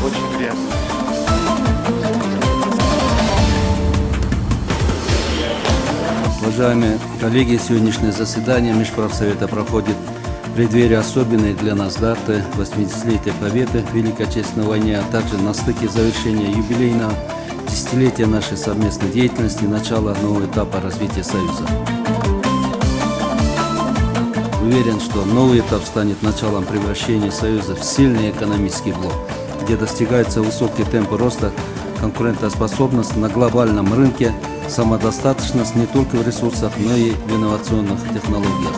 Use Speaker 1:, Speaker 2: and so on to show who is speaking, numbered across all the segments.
Speaker 1: Очень приятно.
Speaker 2: Уважаемые коллеги, сегодняшнее заседание Межправсовета проходит в преддверии особенной для нас даты 80-летия Победы в Великой Отечественной войне, а также на стыке завершения юбилейного десятилетия нашей совместной деятельности и начала нового этапа развития Союза. Уверен, что новый этап станет началом превращения Союза в сильный экономический блок, где достигаются высокие темпы роста, конкурентоспособность на глобальном рынке, самодостаточность не только в ресурсах, но и в инновационных технологиях.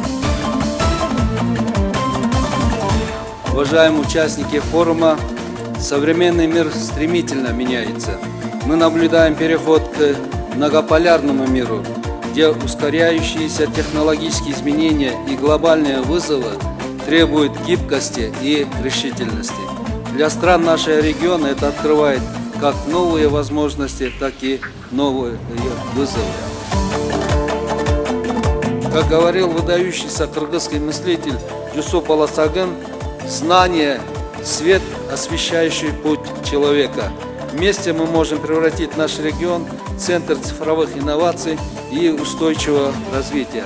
Speaker 2: Уважаемые участники форума, современный мир стремительно меняется. Мы наблюдаем переход к многополярному миру, где ускоряющиеся технологические изменения и глобальные вызовы требуют гибкости и решительности. Для стран нашего региона это открывает как новые возможности, так и новые вызовы. Как говорил выдающийся кыргызский мыслитель Жусуп Баласагын, знание – свет, освещающий путь человека. Вместе мы можем превратить наш регион в центр цифровых инноваций и устойчивого развития.